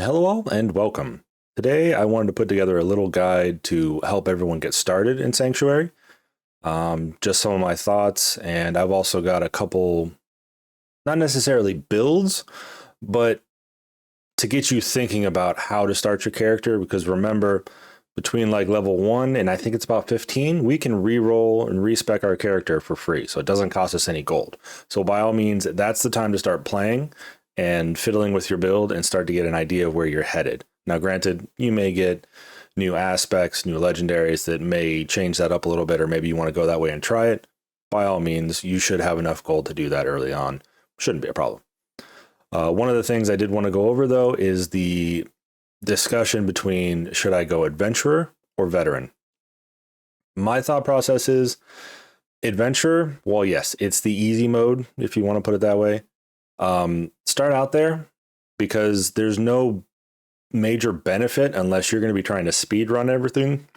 Hello all and welcome. Today I wanted to put together a little guide to help everyone get started in Sanctuary. Just some of my thoughts, and I've also got a couple, not necessarily builds, but to get you thinking about how to start your character, because remember, between like level 1 and I think it's about 15, we can re-roll and respec our character for free, so it doesn't cost us any gold. So by all means, that's the time to start playing and fiddling with your build and start to get an idea of where you're headed. Now, granted, you may get new aspects, new legendaries that may change that up a little bit, or maybe you want to go that way and try it. By all means, you should have enough gold to do that early on. Shouldn't be a problem. One of the things I did want to go over, though, is the discussion between should I go Adventurer or Veteran? My thought process is Adventurer, well, yes, it's the easy mode, if you want to put it that way. Start out there because there's no major benefit unless you're going to be trying to speed run everything.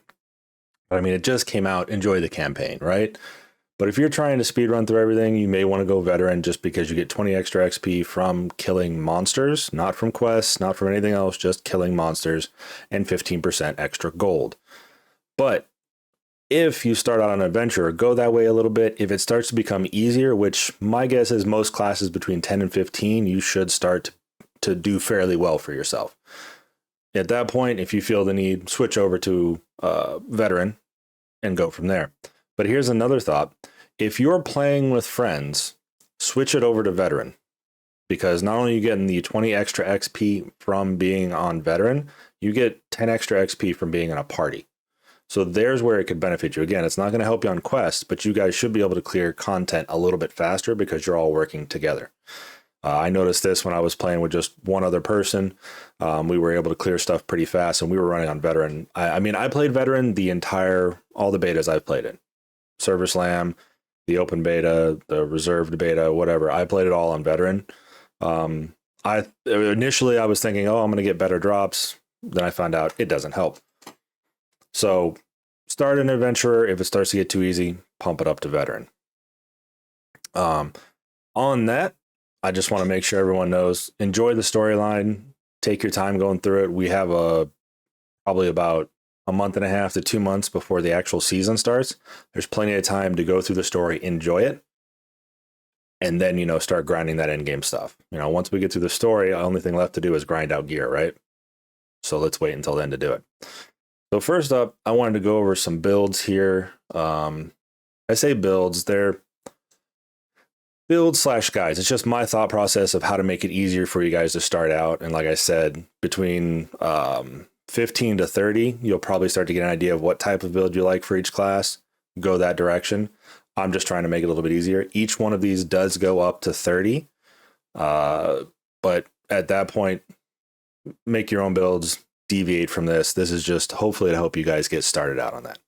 But I mean, it just came out, enjoy the campaign, right? But if you're trying to speed run through everything, you may want to go Veteran just because you get 20 extra XP from killing monsters, not from quests, not from anything else, just killing monsters, and 15% extra gold. But if you start out on Adventurer, go that way a little bit. If it starts to become easier, which my guess is most classes between 10 and 15, you should start to do fairly well for yourself. At that point, if you feel the need, switch over to Veteran and go from there. But here's another thought. If you're playing with friends, switch it over to Veteran, because not only are you getting the 20 extra XP from being on Veteran, you get 10 extra XP from being in a party. So there's where it could benefit you. Again, it's not going to help you on quests, but you guys should be able to clear content a little bit faster because you're all working together. I noticed this when I was playing with just one other person. We were able to clear stuff pretty fast, and we were running on Veteran. I mean, I played Veteran all the betas I've played in. Server Slam, the open beta, the reserved beta, whatever. I played it all on Veteran. Initially I was thinking, oh, I'm going to get better drops. Then I found out it doesn't help. So start an Adventurer. If it starts to get too easy, pump it up to Veteran. On that, I just want to make sure everyone knows, enjoy the storyline, take your time going through it. We have probably about a month and a half to 2 months before the actual season starts. There's plenty of time to go through the story, enjoy it, and then, start grinding that end game stuff. Once we get through the story, the only thing left to do is grind out gear, right? So let's wait until then to do it. So first up, I wanted to go over some builds here. I say builds, they're build/guides. It's just my thought process of how to make it easier for you guys to start out. And like I said, between 15 to 30, you'll probably start to get an idea of what type of build you like for each class. Go that direction. I'm just trying to make it a little bit easier. Each one of these does go up to 30. But at that point, make your own builds, deviate from this. This is just hopefully to help you guys get started out on that.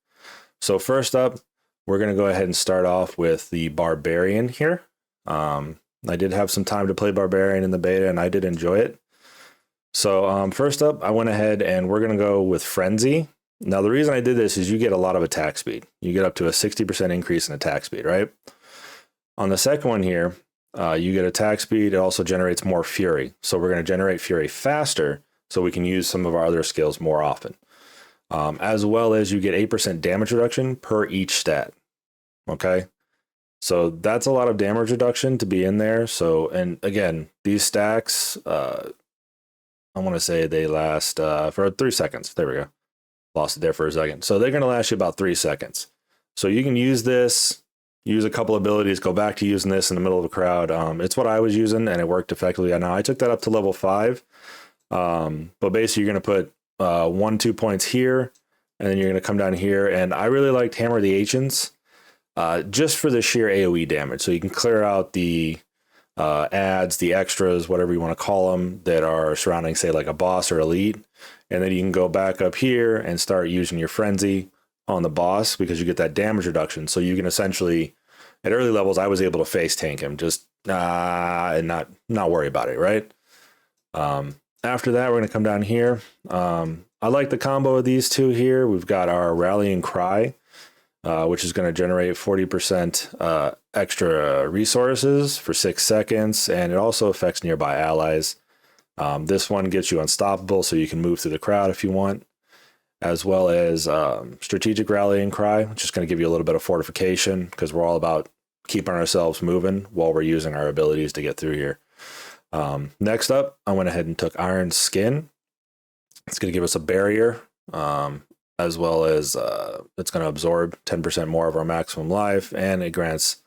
So first up, we're going to go ahead and start off with the Barbarian here. I did have some time to play Barbarian in the beta, and I did enjoy it. So first up, I went ahead and we're going to go with Frenzy. Now, the reason I did this is you get a lot of attack speed. You get up to a 60% increase in attack speed, right? On the second one here, you get attack speed. It also generates more Fury. So we're going to generate Fury faster so we can use some of our other skills more often. As well as you get 8% damage reduction per each stat. Okay? So that's a lot of damage reduction to be in there. So, and again, these stacks, I want to say they last for 3 seconds. There we go. Lost it there for a second. So they're going to last you about 3 seconds. So you can use this, use a couple abilities, go back to using this in the middle of a crowd. It's what I was using, and it worked effectively. Now, I took that up to level 5. But basically, you're going to put 1-2 points here, and then you're going to come down here. And I really liked Hammer the Ancients just for the sheer AoE damage. So you can clear out the ads, the extras, whatever you want to call them, that are surrounding, say, like a boss or elite. And then you can go back up here and start using your Frenzy on the boss because you get that damage reduction. So you can essentially, at early levels, I was able to face tank him just and not worry about it, right? After that, we're going to come down here. I like the combo of these two here. We've got our Rallying Cry, which is going to generate 40% extra resources for 6 seconds, and it also affects nearby allies. This one gets you unstoppable, so you can move through the crowd if you want, as well as strategic rallying cry, which is going to give you a little bit of fortification because we're all about keeping ourselves moving while we're using our abilities to get through here. Next up, I went ahead and took Iron Skin. It's going to give us a barrier, as well as it's going to absorb 10% more of our maximum life, and it grants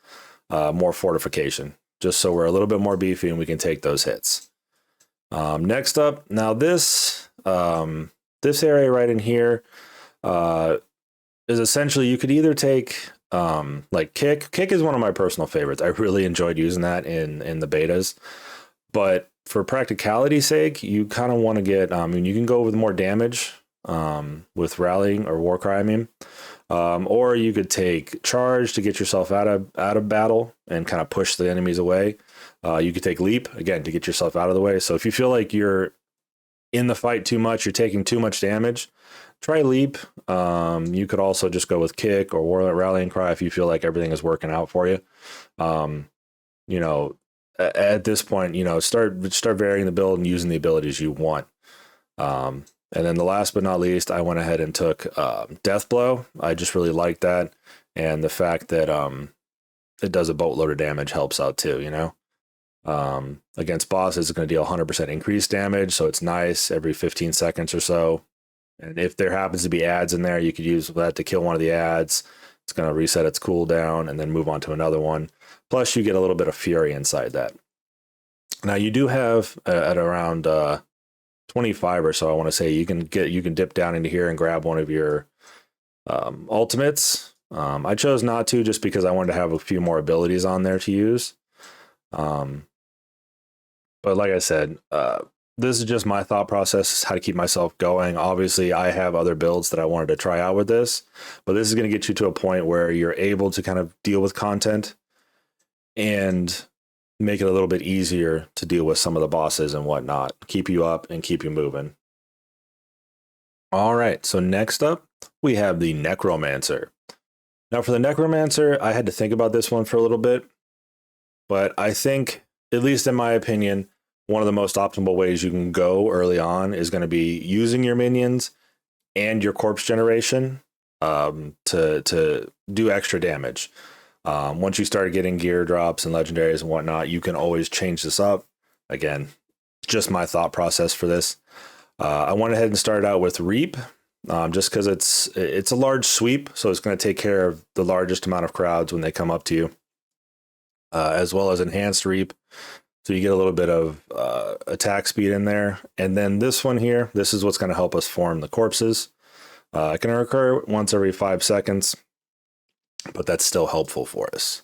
more fortification, just so we're a little bit more beefy and we can take those hits. Next up, now this area right in here is essentially, you could either take like Kick. Kick is one of my personal favorites. I really enjoyed using that in the betas, but for practicality's sake, you kind of want to get, you can go with more damage with Rallying or Warcry, I mean. Or you could take Charge to get yourself out of battle and kind of push the enemies away. You could take Leap, again, to get yourself out of the way. So if you feel like you're in the fight too much, you're taking too much damage, try Leap. You could also just go with Kick or Warlord Rallying Cry if you feel like everything is working out for you. You know, at this point, you know, start varying the build and using the abilities you want. And then the last but not least, I went ahead and took Death Blow. I just really like that, and the fact that it does a boatload of damage helps out too, you know. Against bosses, it's going to deal 100% increased damage, so it's nice every 15 seconds or so. And if there happens to be ads in there, you could use that to kill one of the ads. It's going to reset its cooldown and then move on to another one. Plus, you get a little bit of fury inside that. Now, you do have at around 25 or so, I want to say, you can dip down into here and grab one of your ultimates. I chose not to, just because I wanted to have a few more abilities on there to use. But like I said, this is just my thought process, how to keep myself going. Obviously, I have other builds that I wanted to try out with this, but this is going to get you to a point where you're able to kind of deal with content and make it a little bit easier to deal with some of the bosses and whatnot, keep you up and keep you moving. All right, so next up, we have the Necromancer. Now for the Necromancer, I had to think about this one for a little bit, but I think, at least in my opinion, one of the most optimal ways you can go early on is going to be using your minions and your corpse generation to do extra damage. Once you start getting gear drops and legendaries and whatnot, you can always change this up. Again, just my thought process for this. I went ahead and started out with Reap, just because it's a large sweep, so it's going to take care of the largest amount of crowds when they come up to you, as well as Enhanced Reap. So you get a little bit of attack speed in there. And then this one here, this is what's going to help us form the corpses. It can occur once every 5 seconds, but that's still helpful for us.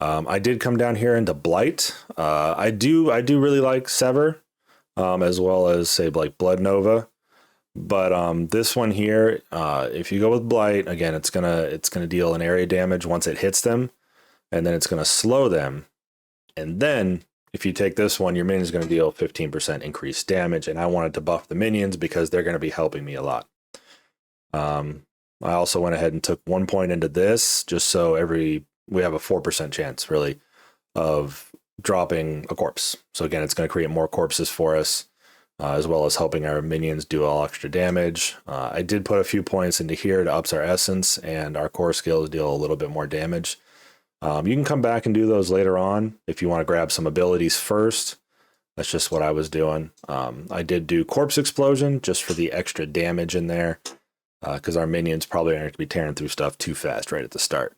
I did come down here into Blight. I do really like Sever, as well as, say, like Blood Nova. But this one here, if you go with Blight, again, it's gonna deal an area damage once it hits them, and then it's gonna slow them. And then if you take this one, your minion is going to deal 15% increased damage, and I wanted to buff the minions because they're going to be helping me a lot. I also went ahead and took 1 point into this, just so we have a 4% chance, really, of dropping a corpse. So again, it's going to create more corpses for us, as well as helping our minions do all extra damage. I did put a few points into here to ups our essence and our core skills deal a little bit more damage. You can come back and do those later on if you want to grab some abilities first. That's just what I was doing. I did do Corpse Explosion just for the extra damage in there, because our minions probably aren't going to be tearing through stuff too fast right at the start.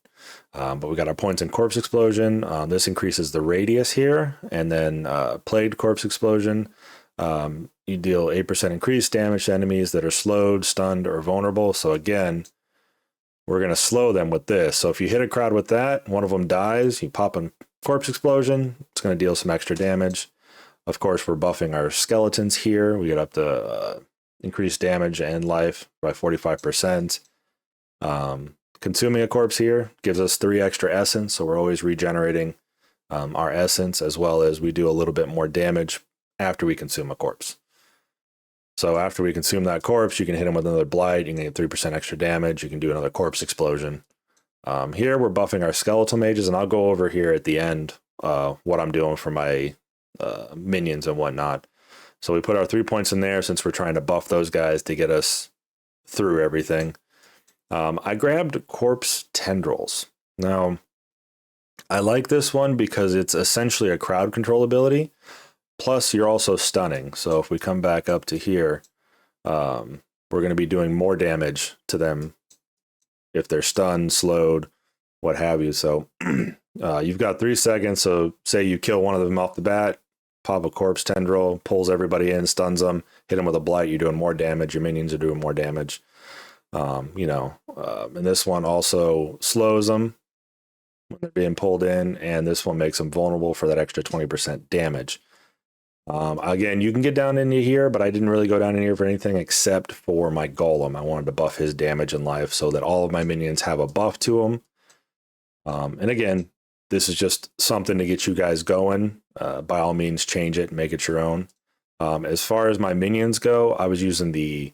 But we got our points in Corpse Explosion. This increases the radius here, and then Plagued Corpse Explosion. You deal 8% increased damage to enemies that are slowed, stunned, or vulnerable. So again, we're going to slow them with this. So if you hit a crowd with that, one of them dies, you pop a Corpse Explosion, it's going to deal some extra damage. Of course, we're buffing our skeletons here. We get up to increased damage and life by 45%. Consuming a corpse here gives us 3 extra essence, so we're always regenerating our essence, as well as we do a little bit more damage after we consume a corpse. So after we consume that corpse, you can hit him with another Blight. You can get 3% extra damage. You can do another Corpse Explosion. Here we're buffing our Skeletal Mages, and I'll go over here at the end what I'm doing for my minions and whatnot. So we put our 3 points in there since we're trying to buff those guys to get us through everything. I grabbed Corpse Tendrils. Now, I like this one because it's essentially a crowd control ability. Plus, you're also stunning. So if we come back up to here, we're going to be doing more damage to them if they're stunned, slowed, what have you. So you've got 3 seconds. So say you kill one of them off the bat, pop a Corpse Tendril, pulls everybody in, stuns them, hit them with a blight, you're doing more damage. Your minions are doing more damage. And this one also slows them when they're being pulled in, and this one makes them vulnerable for that extra 20% damage. Again, you can get down into here, but I didn't really go down in here for anything except for my golem. I wanted to buff his damage and life so that all of my minions have a buff to them. And again, this is just something to get you guys going. By all means, change it and make it your own. As far as my minions go, I was using the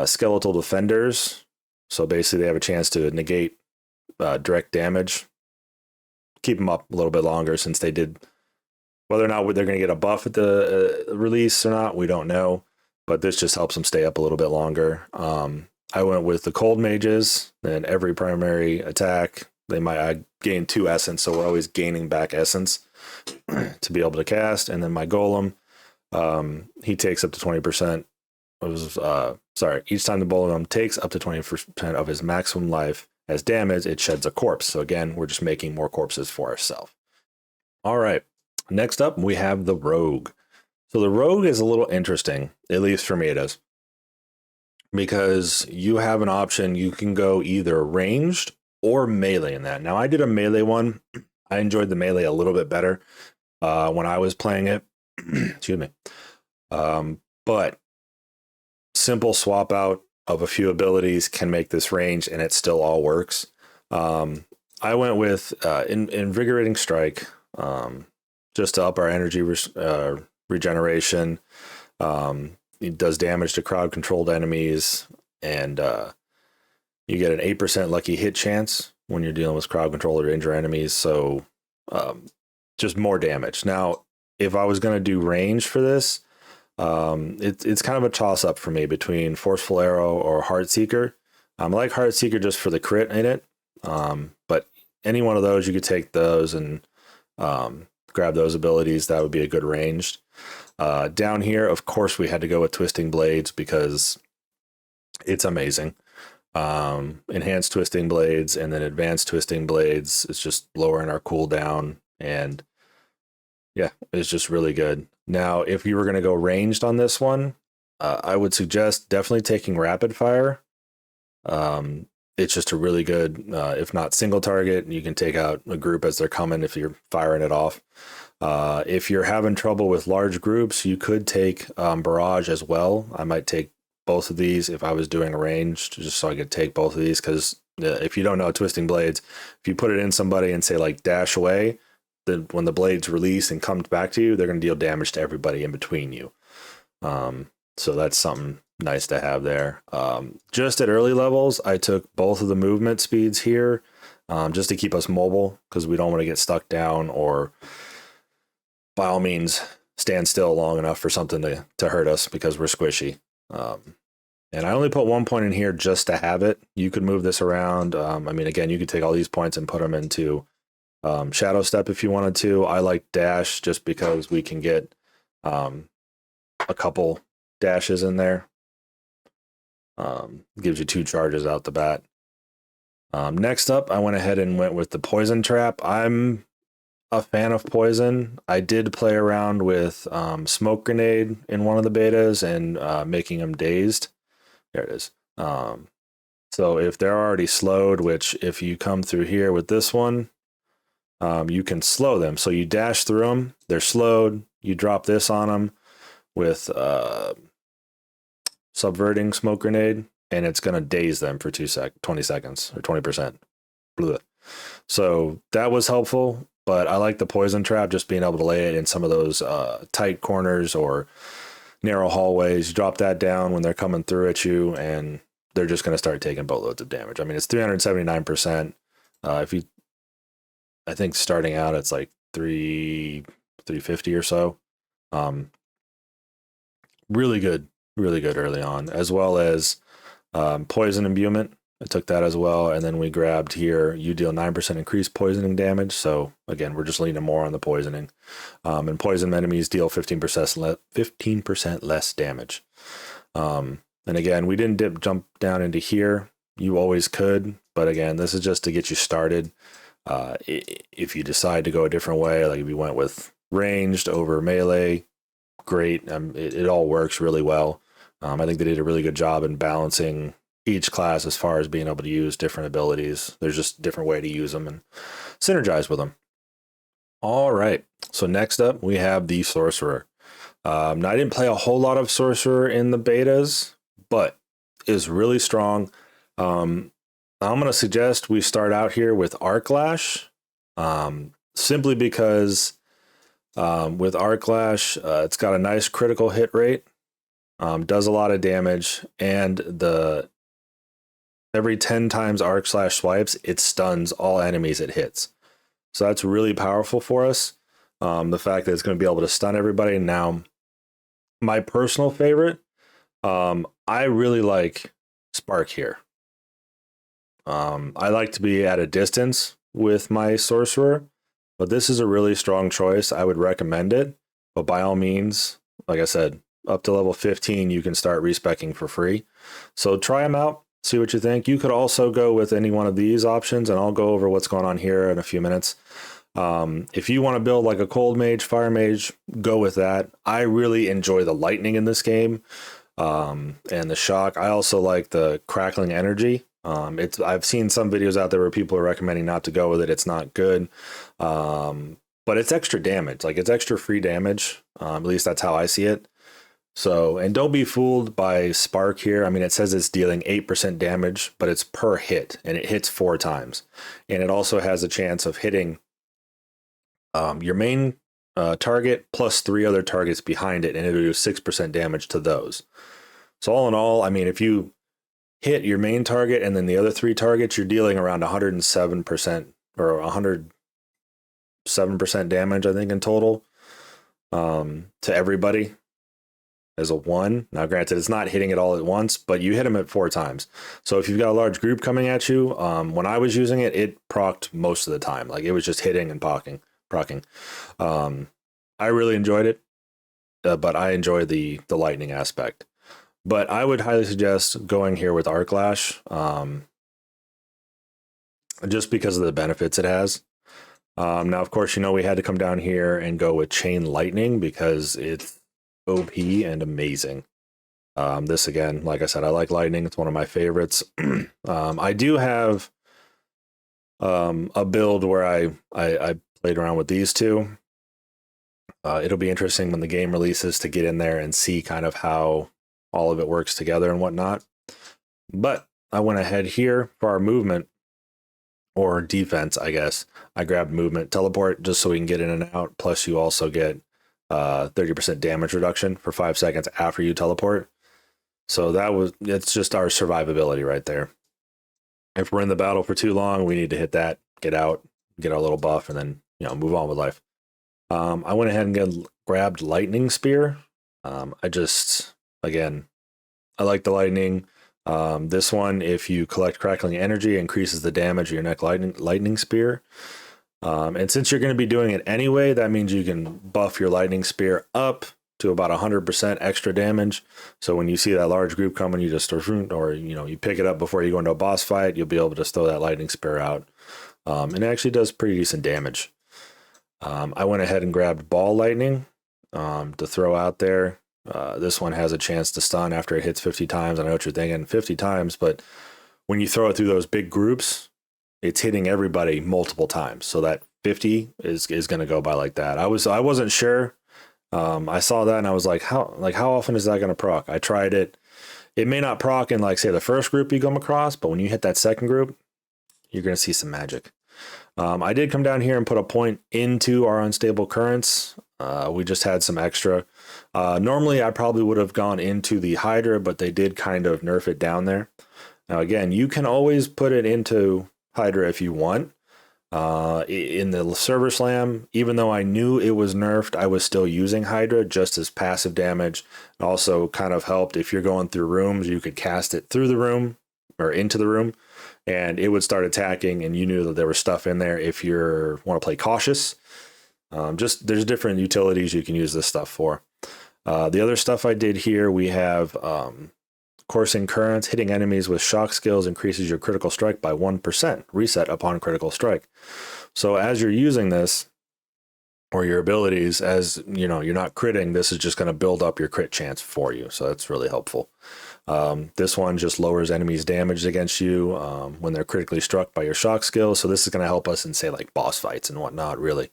skeletal defenders. So basically they have a chance to negate direct damage. Keep them up a little bit longer since they did. Whether or not they're going to get a buff at the release or not, we don't know. But this just helps them stay up a little bit longer. I went with the cold mages, and every primary attack, I gain 2 essence, so we're always gaining back essence to be able to cast. And then my golem, he takes up to 20%. Each time the golem takes up to 20% of his maximum life as damage, it sheds a corpse. So again, we're just making more corpses for ourselves. All right. Next up, we have the rogue. So the rogue is a little interesting, at least for me it is, because you have an option. You can go either ranged or melee in that. Now, I did a melee one. I enjoyed the melee a little bit better when I was playing it. Excuse me. But simple swap out of a few abilities can make this range, and it still all works. I went with Invigorating Strike, just to up our energy regeneration. It does damage to crowd controlled enemies, and you get an 8% lucky hit chance when you're dealing with crowd control or injure enemies. So just more damage. Now, if I was going to do range for this, it's kind of a toss up for me between Forceful Arrow or Heartseeker. I like Heartseeker just for the crit in it. But any one of those, you could take those and grab those abilities. That would be a good ranged. Down here, of course, we had to go with Twisting Blades because it's amazing. Enhanced Twisting Blades and then Advanced Twisting Blades. It's just lowering our cooldown, and yeah, it's just really good. Now, if you were going to go ranged on this one, I would suggest definitely taking Rapid Fire. It's just a really good, if not single target, you can take out a group as they're coming if you're firing it off. If you're having trouble with large groups, you could take Barrage as well. I might take both of these if I was doing ranged, just so I could take both of these, because if you don't know Twisting Blades, if you put it in somebody and say like dash away, then when the blades release and comes back to you, they're going to deal damage to everybody in between you. So that's something nice to have there. Just at early levels, I took both of the movement speeds here just to keep us mobile, because we don't want to get stuck down or by all means stand still long enough for something to hurt us because we're squishy. And I only put 1 point in here just to have it. You could move this around. Again, you could take all these points and put them into Shadow Step if you wanted to. I like Dash just because we can get a couple dashes in there. Gives you 2 charges out the bat. Next up, I went ahead and went with the Poison Trap. I'm a fan of poison. I did play around with Smoke Grenade in one of the betas and making them dazed. There it is. So if they're already slowed, which if you come through here with this one, you can slow them. So you dash through them, they're slowed, you drop this on them with Subverting Smoke Grenade, and it's going to daze them for 20 seconds or 20%. Blah. So that was helpful, but I like the Poison Trap, just being able to lay it in some of those tight corners or narrow hallways. You drop that down when they're coming through at you, and they're just going to start taking boatloads of damage. I mean, it's 379%. I think starting out, it's like 350 or so. really good early on, as well as poison imbuement. I took that as well, and then we grabbed here, you deal 9% increased poisoning damage. So again, we're just leaning more on the poisoning. And poison enemies deal 15% less damage. And again, we didn't jump down into here. You always could, but again, this is just to get you started. If you decide to go a different way, like if you went with ranged over melee, great. It all works really well. I think they did a really good job in balancing each class as far as being able to use different abilities. There's just a different way to use them and synergize with them. All right. So next up, we have the Sorcerer. Now, I didn't play a whole lot of Sorcerer in the betas, but is really strong. I'm going to suggest we start out here with Arc Lash, simply because with Arc Lash, it's got a nice critical hit rate, does a lot of damage, and every 10 times Arc Slash swipes, it stuns all enemies it hits. So that's really powerful for us. The fact that it's going to be able to stun everybody. Now, my personal favorite, I really like Spark here. I like to be at a distance with my Sorcerer, but this is a really strong choice. I would recommend it, but by all means, like I said, up to level 15, you can start respeccing for free. So try them out, see what you think. You could also go with any one of these options, and I'll go over what's going on here in a few minutes. If you want to build like a Cold Mage, Fire Mage, go with that. I really enjoy the lightning in this game, and the shock. I also like the crackling energy. I've seen some videos out there where people are recommending not to go with it. It's not good. But it's extra damage. Like, it's extra free damage. At least that's how I see it. So, and don't be fooled by Spark here. I mean, it says it's dealing 8% damage, but it's per hit, and it hits 4 times. And it also has a chance of hitting your main target plus 3 other targets behind it, and it'll do 6% damage to those. So all in all, I mean, if you hit your main target and then the other 3 targets, you're dealing around 107% or 107% damage, I think, in total, to everybody as a 1. Now, granted, it's not hitting it all at once, but you hit them at 4 times. So if you've got a large group coming at you, when I was using it, it procced most of the time. Like, it was just hitting and proccing. I really enjoyed it, but I enjoy the lightning aspect. But I would highly suggest going here with Arc Lash, just because of the benefits it has. Now, of course, we had to come down here and go with Chain Lightning because it's OP and amazing. This, again, like I said, I like lightning. It's one of my favorites. I do have a build where I played around with these two. It'll be interesting when the game releases to get in there and see kind of how all of it works together and whatnot. But I went ahead here for our movement, or defense, I guess. I grabbed movement, teleport, just so we can get in and out. Plus, you also get 30% damage reduction for 5 seconds after you teleport. So it's just our survivability right there. If we're in the battle for too long, we need to hit that, get out, get our little buff, and then move on with life. I went ahead and grabbed Lightning Spear. Again, I like the lightning. This one, if you collect crackling energy, increases the damage of your next lightning spear. And since you're going to be doing it anyway, that means you can buff your lightning spear up to about 100% extra damage. So when you see that large group coming, you just you pick it up before you go into a boss fight, you'll be able to throw that lightning spear out. And it actually does pretty decent damage. I went ahead and grabbed Ball Lightning to throw out there. This one has a chance to stun after it hits 50 times. I know what you're thinking, 50 times, but when you throw it through those big groups, it's hitting everybody multiple times. So that 50 is going to go by like that. I wasn't sure. I saw that and I was like, how often is that going to proc? I tried it. It may not proc in, like, say, the first group you come across, but when you hit that second group, you're going to see some magic. I did come down here and put a point into our unstable currents. We just had some extra. Normally, I probably would have gone into the Hydra, but they did kind of nerf it down there. Now, again, you can always put it into Hydra if you want. In the server slam, even though I knew it was nerfed, I was still using Hydra just as passive damage. It also kind of helped if you're going through rooms, you could cast it through the room or into the room, and it would start attacking, and you knew that there was stuff in there if you want to play cautious. Just there's different utilities you can use this stuff for. The other stuff I did here, we have Coursing Currents. Hitting enemies with shock skills increases your critical strike by 1%. Reset upon critical strike. So as you're using this, or your abilities, as you know, you're not critting, this is just going to build up your crit chance for you. So that's really helpful. This one just lowers enemies' damage against you when they're critically struck by your shock skills. So this is going to help us in, say, like boss fights and whatnot, really.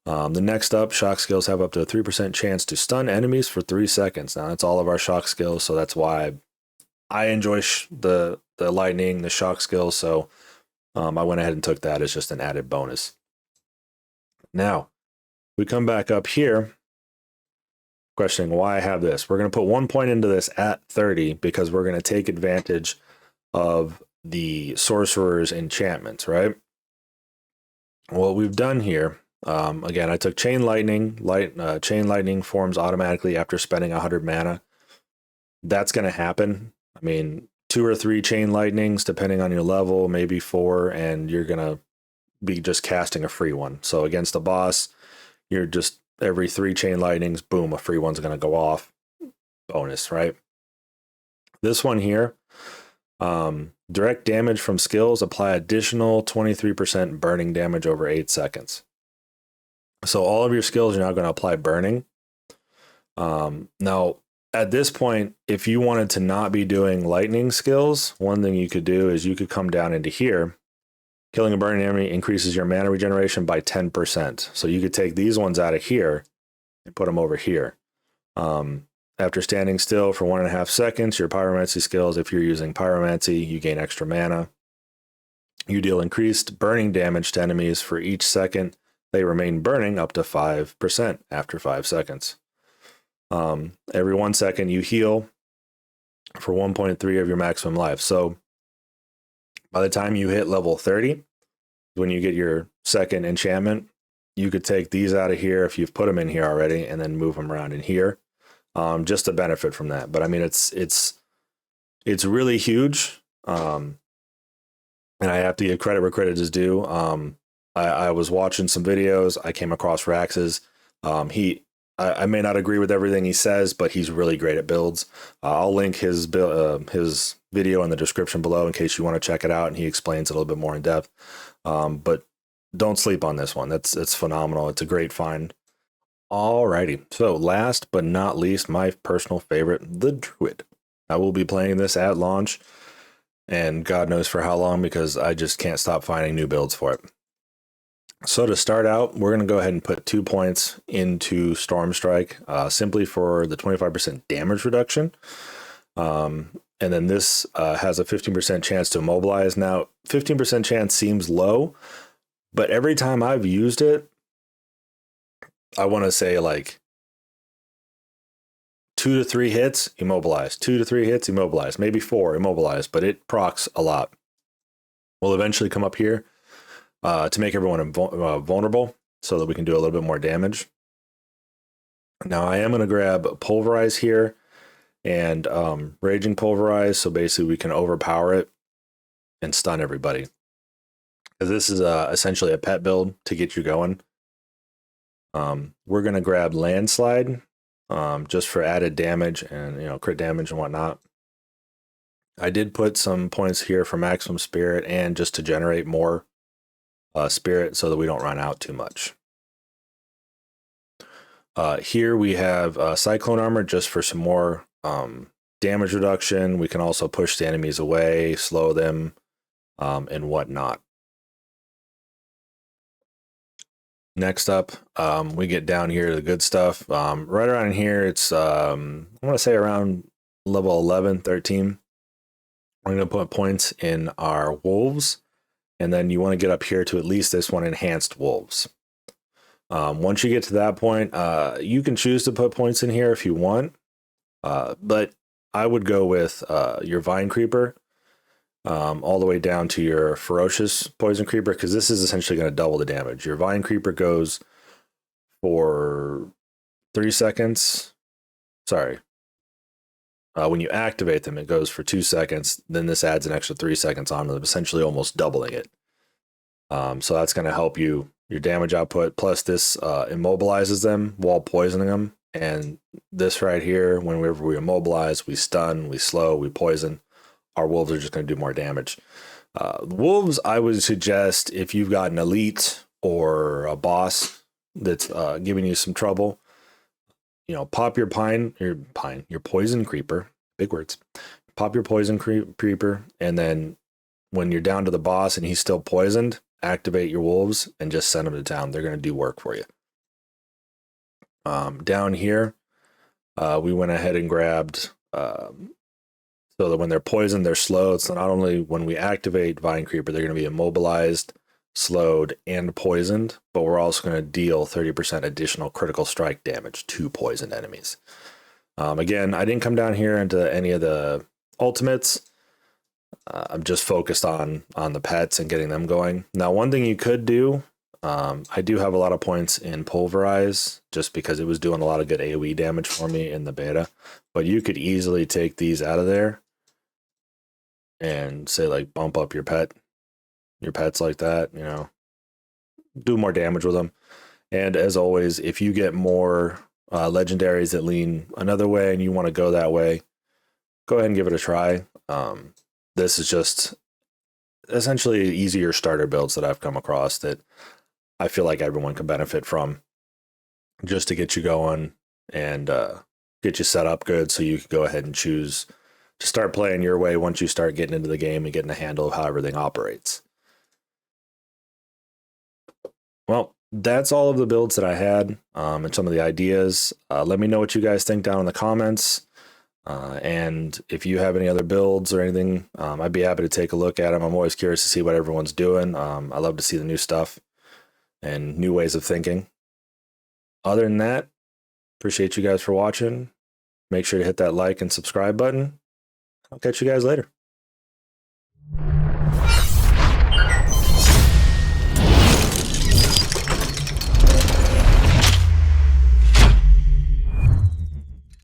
The next up, shock skills have up to a 3% chance to stun enemies for 3 seconds. Now, that's all of our shock skills, so that's why I enjoy the lightning, the shock skills, so I went ahead and took that as just an added bonus. Now, we come back up here, questioning why I have this. We're going to put 1 point into this at 30 because we're going to take advantage of the Sorcerer's enchantments, right? What we've done here, again, I took Chain Lightning. Chain Lightning forms automatically after spending 100 mana. That's going to happen. I mean, 2 or 3 Chain Lightnings, depending on your level, maybe 4, and you're going to be just casting a free one. So against a boss, you're just every 3 Chain Lightnings, boom, a free one's going to go off. Bonus, right? This one here, direct damage from skills, apply additional 23% burning damage over 8 seconds. So all of your skills are now going to apply burning. Now, at this point, if you wanted to not be doing lightning skills, one thing you could do is you could come down into here. Killing a burning enemy increases your mana regeneration by 10%. So you could take these ones out of here and put them over here. After standing still for 1.5 seconds, your pyromancy skills, if you're using pyromancy, you gain extra mana. You deal increased burning damage to enemies for each second. They remain burning up to 5% after 5 seconds. Every 1 second you heal for 1.3 of your maximum life. So by the time you hit level 30, when you get your second enchantment, you could take these out of here if you've put them in here already and then move them around in here, just to benefit from that. But I mean, it's really huge. And I have to give credit where credit is due. I was watching some videos. I came across Rax's. I may not agree with everything he says, but he's really great at builds. I'll link his video in the description below in case you want to check it out, and he explains it a little bit more in depth. But don't sleep on this one. It's phenomenal. It's a great find. Alrighty. So last but not least, my personal favorite, the Druid. I will be playing this at launch, and God knows for how long, because I just can't stop finding new builds for it. So to start out, we're going to go ahead and put 2 points into Storm Strike, simply for the 25% damage reduction. And then this has a 15% chance to immobilize. Now, 15% chance seems low, but every time I've used it, I want to say like 2 to 3 hits, immobilize. 2 to 3 hits, immobilize. Maybe 4, immobilize, but it procs a lot. We'll eventually come up here to make everyone vulnerable so that we can do a little bit more damage. Now I am going to grab Pulverize here and Raging Pulverize, so basically we can overpower it and stun everybody. This is essentially a pet build to get you going. We're going to grab Landslide just for added damage and crit damage and whatnot. I did put some points here for maximum spirit and just to generate more spirit so that we don't run out too much. Here we have Cyclone Armor just for some more damage reduction. We can also push the enemies away, slow them, and whatnot. Next up, we get down here to the good stuff. Right around here, it's, I want to say around level 11, 13. We're going to put points in our Wolves. And then you want to get up here to at least this one, Enhanced Wolves. Once you get to that point, you can choose to put points in here if you want. But I would go with your Vine Creeper. all the way down to your ferocious poison creeper, because this is essentially going to double the damage. Your vine creeper goes for 3 seconds. Sorry. When you activate them, it goes for 2 seconds. Then this adds an extra 3 seconds on them, essentially almost doubling it. So that's going to help you, your damage output. Plus this immobilizes them while poisoning them. And this right here, whenever we immobilize, we stun, we slow, we poison, our wolves are just going to do more damage. Wolves, I would suggest if you've got an elite or a boss that's giving you some trouble, you know, pop your your poison creeper, big words, pop your poison creeper, and then when you're down to the boss and he's still poisoned, activate your wolves and just send them to town. They're going to do work for you. Down here, we went ahead and grabbed so that when they're poisoned, they're slow. So not only when we activate Vine Creeper, they're going to be immobilized, slowed, and poisoned, but we're also going to deal 30% additional critical strike damage to poisoned enemies. Again, I didn't come down here into any of the ultimates. I'm just focused on the pets and getting them going. Now, one thing you could do, I do have a lot of points in Pulverize just because it was doing a lot of good AoE damage for me in the beta, but you could easily take these out of there and say like bump up your pets like that, you know, do more damage with them. And as always, if you get more legendaries that lean another way and you want to go that way, go ahead and give it a try. This is just essentially easier starter builds that I've come across that I feel like everyone can benefit from, just to get you going and get you set up good so you can go ahead and choose to start playing your way once you start getting into the game and getting a handle of how everything operates. Well, that's all of the builds that I had and some of the ideas. Let me know what you guys think down in the comments. And if you have any other builds or anything, I'd be happy to take a look at them. I'm always curious to see what everyone's doing. I love to see the new stuff and new ways of thinking. Other than that, appreciate you guys for watching. Make sure to hit that like and subscribe button. I'll catch you guys later.